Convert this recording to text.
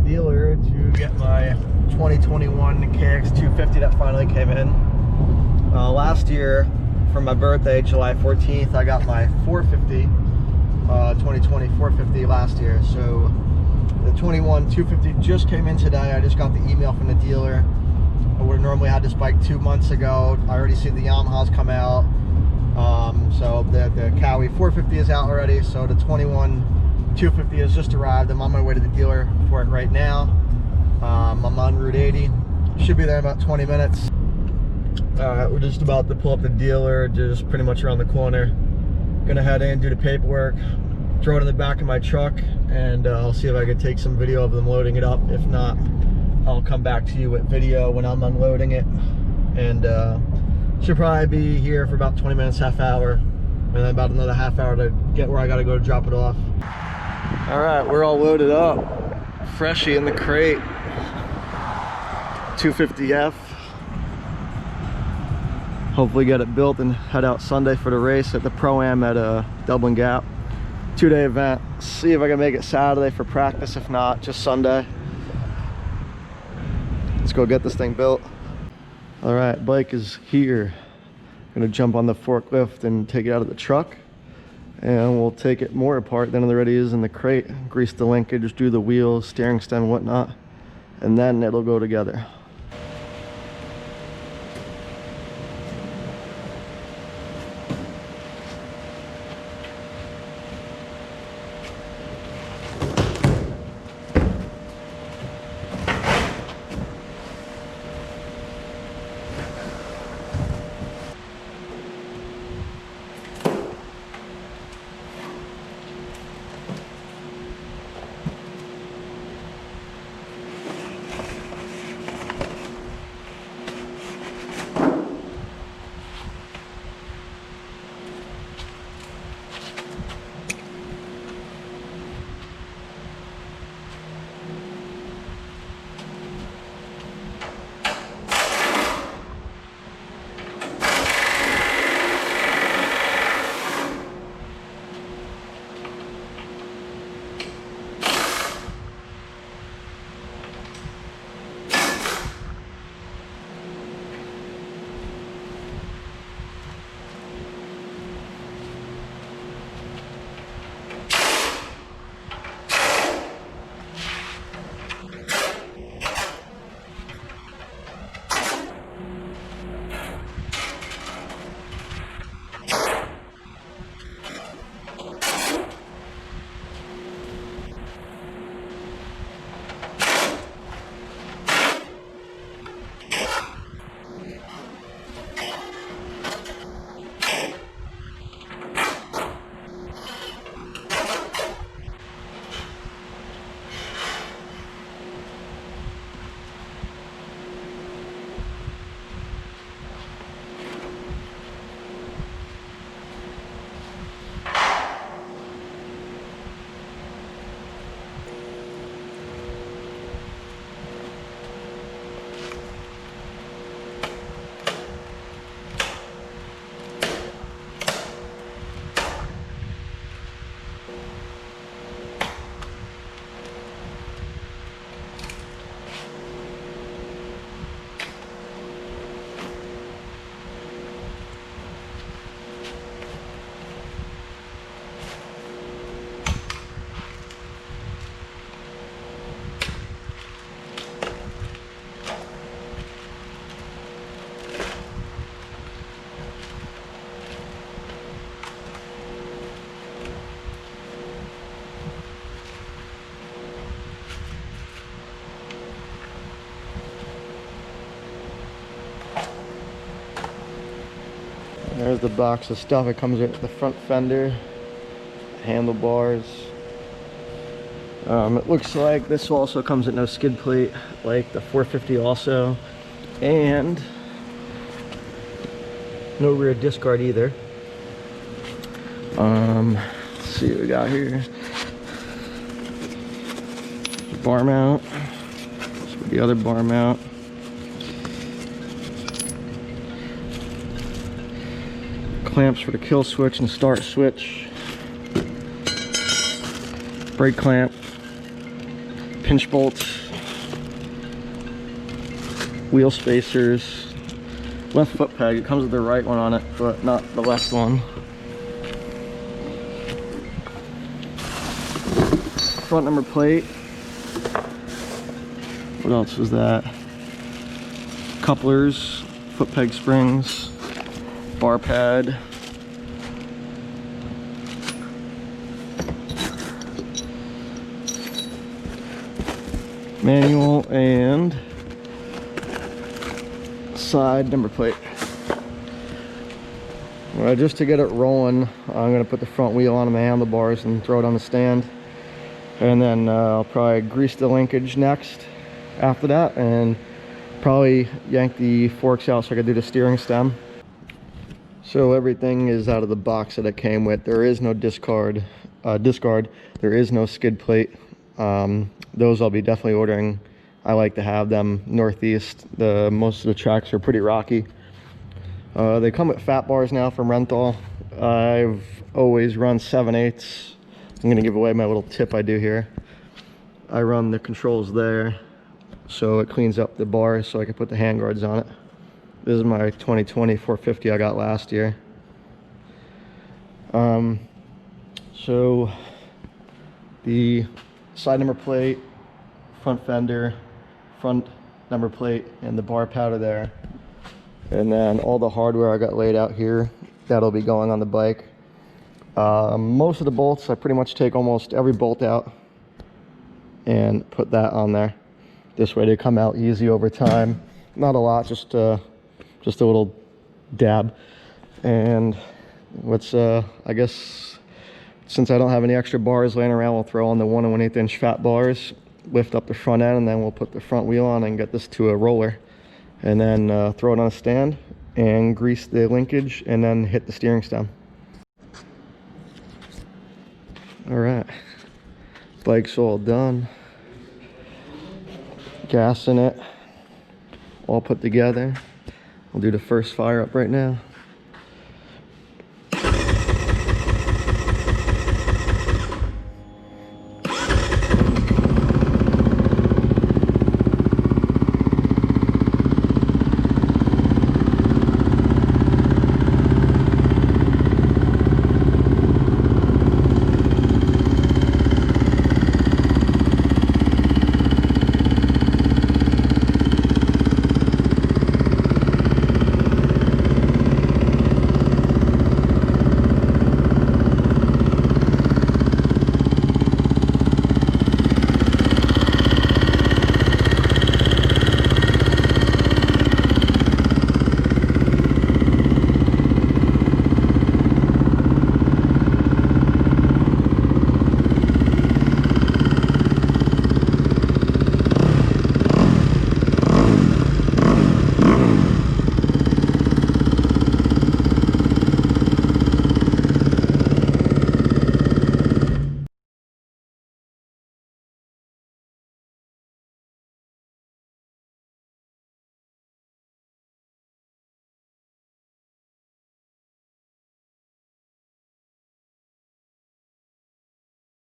dealer to get my 2021 KX250 that finally came in. Last year, for my birthday, July 14th, I got my 450, 2020 450 last year. So the 21 250 just came in today. I just got the email from the dealer. I would have normally had this bike 2 months ago. I already see the Yamahas come out. So the Kawi 450 is out already. So the 21 250 has just arrived. I'm on my way to the dealer for it right now. I'm on Route 80. Should be there in about 20 minutes. We're just about to pull up the dealer, just pretty much around the corner. Gonna head in, do the paperwork, throw it in the back of my truck, and I'll see if I can take some video of them loading it up. If not, I'll come back to you with video when I'm unloading it. And should probably be here for about 20 minutes, half hour, and then about another half hour to get where I gotta go to drop it off. All right, we're all loaded up. Freshie in the crate. 250F. Hopefully get it built and head out Sunday for the race at the Pro-Am at Dublin Gap. 2-day event. See if I can make it Saturday for practice. If not, just Sunday. Let's go get this thing built. All right, bike is here. I'm gonna jump on the forklift and take it out of the truck, and we'll take it more apart than it already is in the crate. Grease the linkage, do the wheels, steering stem, and whatnot, and then it'll go together. There's the box of stuff. It comes with the front fender, handlebars. It looks like this also comes with no skid plate, like the 450 also, and no rear disc guard either. Let's see what we got here. Bar mount. So the other bar mount. Clamps for the kill switch and start switch. Brake clamp. pinch bolts, wheel spacers, left foot peg. It comes with the right one on it, but not the left one. Front number plate. What else was that? Couplers, foot peg springs, bar pad. Manual and side number plate. Just to get it rolling, I'm going to put the front wheel on the handlebars and throw it on the stand. And then I'll probably grease the linkage next after that, and probably yank the forks out so I can do the steering stem. So everything is out of the box that it came with. There is no discard. There is no skid plate. Those I'll be definitely ordering. I like to have them northeast. Most of the tracks are pretty rocky. They come with fat bars now from Renthal. I've always run 7/8. I'm gonna give away my little tip I do here. I run the controls there, so it cleans up the bars so I can put the handguards on it. This is my 2020 450 I got last year. So the side number plate, front fender, front number plate, and the bar powder there. And then all the hardware I got laid out here, that'll be going on the bike. Most of the bolts, I pretty much take almost every bolt out and put that on there. This way they come out easy over time. Not a lot, just a little dab. And I guess since I don't have any extra bars laying around, we'll throw on the 1 1/8 inch fat bars, lift up the front end, and then we'll put the front wheel on and get this to a roller. And then throw it on a stand and grease the linkage and then hit the steering stem. All right, bike's all done. Gas in it, all put together. We'll do the first fire up right now.